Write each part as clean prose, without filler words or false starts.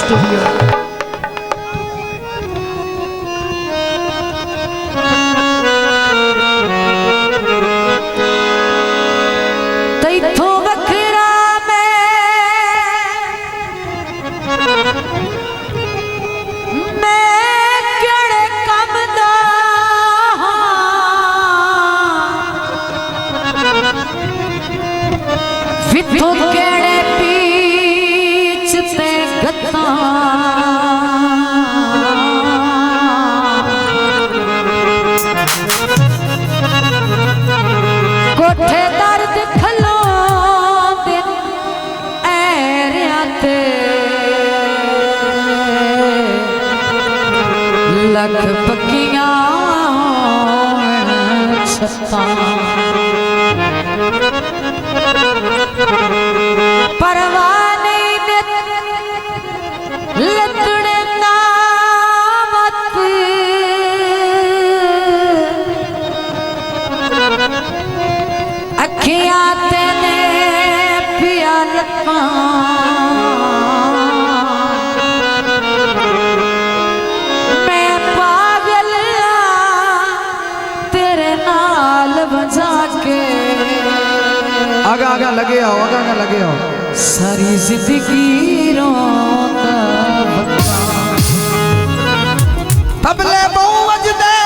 Studio. लख पक्कियां छत्ता परवाने लतड़े नामत अखियां तेने पिया लत्ता आगा आगा लगे आओ, आगा आगा लगे आओ। सारी जिंदगी रोता तबले बहु दे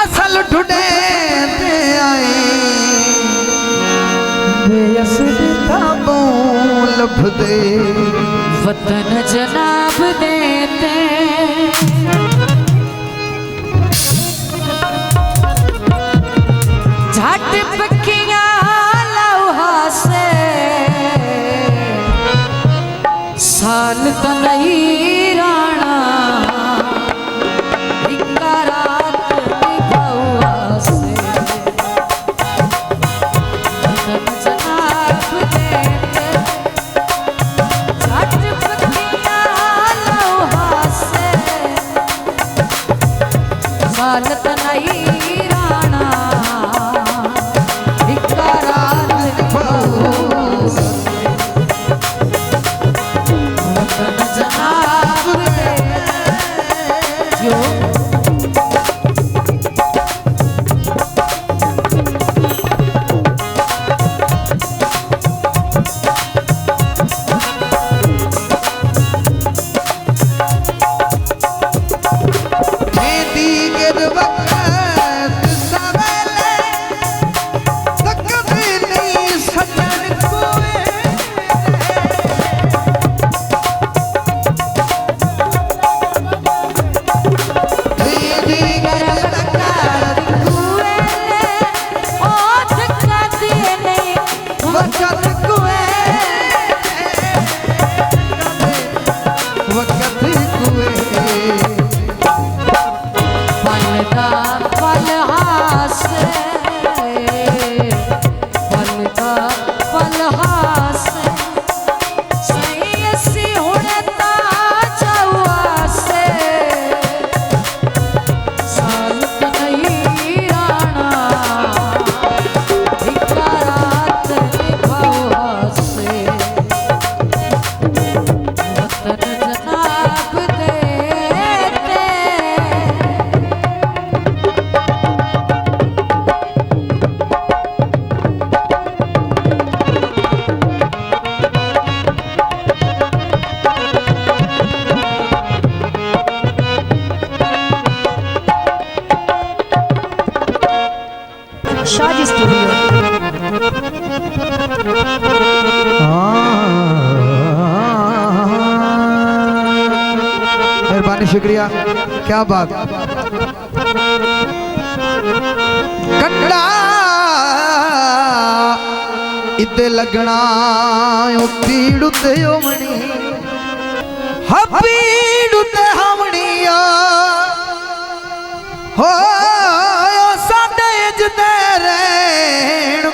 असल ढूंढे ते आए बेअसर ताबू लभ दे वतन जनाब देते झट पक्कियां लौहा से साल तो नहीं राणा इक्का रात निभावा से जनाब देते झट पक्कियां लौहा से साल तो नहीं राणा शादी स्टूडियो। मेहरबानी, शुक्रिया, क्या बात। कटड़ा इते लगना पीड़ उते ओमनी पीड़ उते हमनिया हो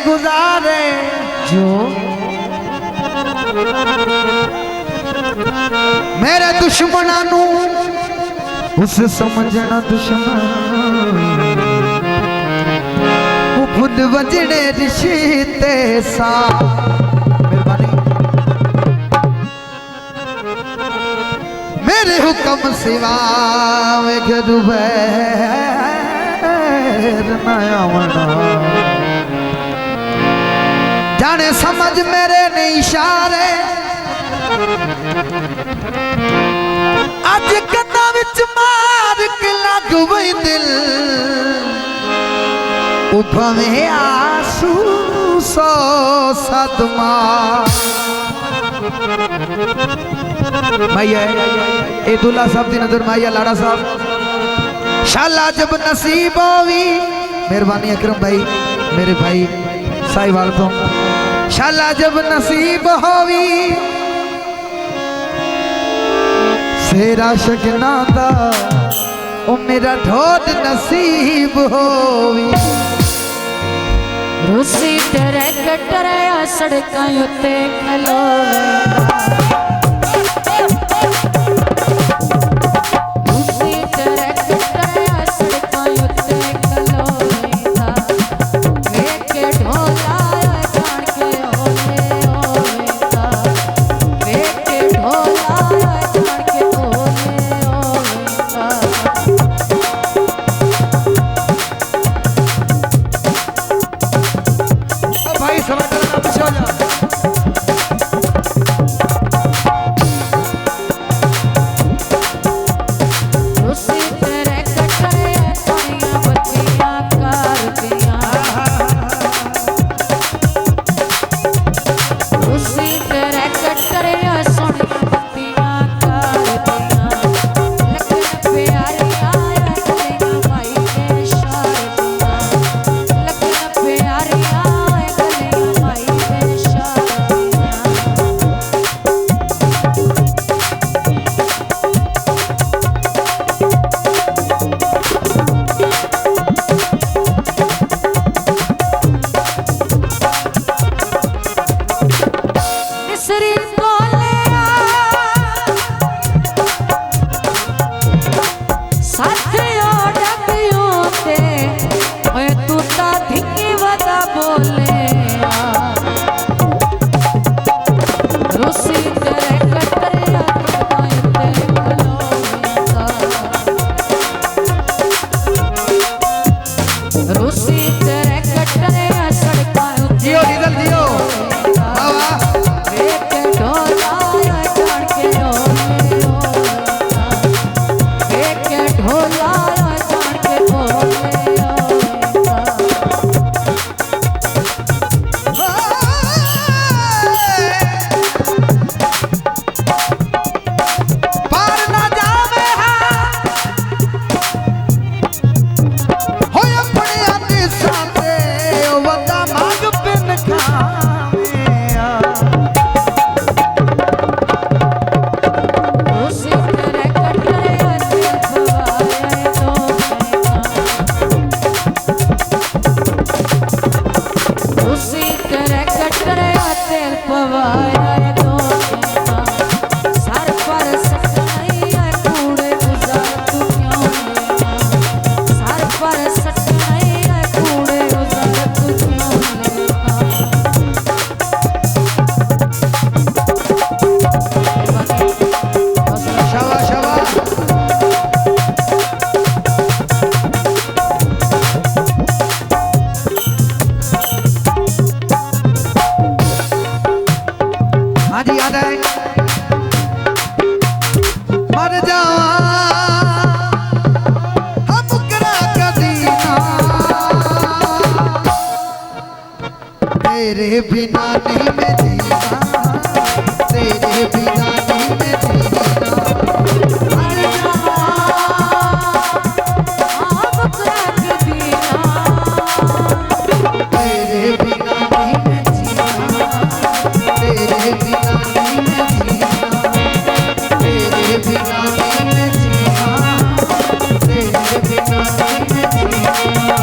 गुजारे जो मेरे दुश्मना नू उस समझना दुश्मन खुद वजने रिश्ते सा। मेहरबानी। कम सिवा वेख दुबैर नया मना जाने समझ मेरे ने इशारे अज कन्ना विच मार के लग वही दिल उभवे आंसू सो सदमा भैया ए दूल्हा साहब दी नजर माइया लाड़ा साहब शाला जब नसीब होवी मेहरबानी अकरम भाई मेरे भाई साहिवाल तो शाला जब नसीब होवी फेरा शगना दा ओ मेरा ढोड नसीब होवी रूसी तेरे कटरे सड़कां उत्ते खलोवे रूसी तेरे कटरे सड़कां उत्ते खलोवेगा वेख के ढोला जान के ओले होवेगा वेख के ढोला जान के ओले होवेगा भाई समझ लेना पीछे हो जा रूसी तेरे कटरे सोनिया बत्तियां कर दियां रूसी तेरे कटरे सोनिया बत्तियां कर दियां लगन प्यारियां गलियां माई के शार दियां लगन प्यारियां गलियां माई के शार दियां मिसरी कोलिया साथियों डकियों ते ओए तू ता धिकी वदा बोले रूसी तेरे कटरे आए ते खलोवेगा रूसी तेरे कटरे सड़कां उत्ते जियो डीजल जियो बाबा वेख के ढोला जान के ओले होवेगा वेख के ढोला जान के ओले होवेगा पार ना जावे हो अपने आते साथे ओ वंदा मांग पिन खावे रूसी तेरे कटरे से भवाए तो रूसी तेरे कटरे तेल पवाए तो सर पर सटनाई है कूड़े गुजार तू क्यों लेना सर पर सटनाई है कूड़े गुजार तू क्यों लेना शाबाश शाबाश हाँ जी याद है मर जावा हम करा कदीना तेरे बिना नहीं मैं जीना तेरे बिना नहीं मैं जीना मर जावा आप कराक दीना तेरे बिना नहीं मैं जीना तेरे बिना नहीं मैं जीना तेरे बिना नहीं मैं जीना तेरे बिना नहीं मैं जीना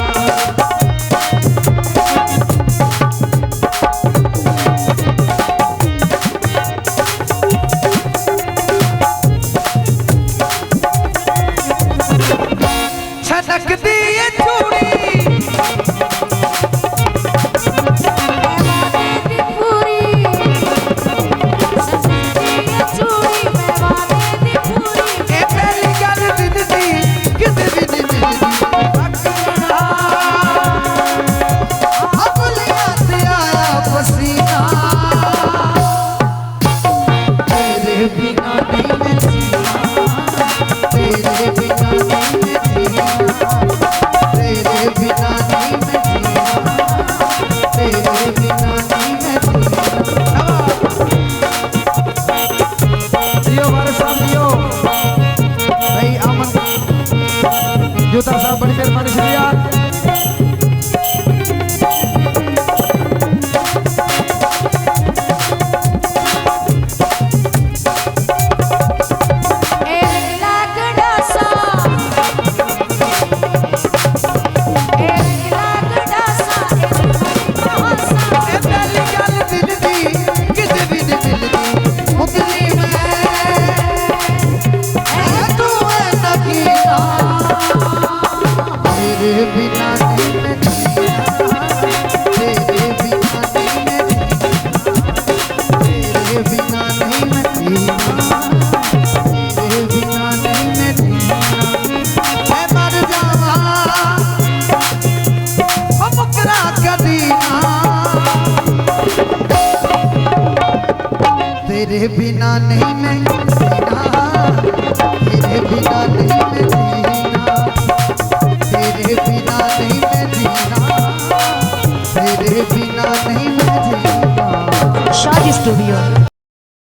साहब बड़ी मेहरबानी शुक्रिया। तेरे बिना नहीं मैं जीना, तेरे बिना नहीं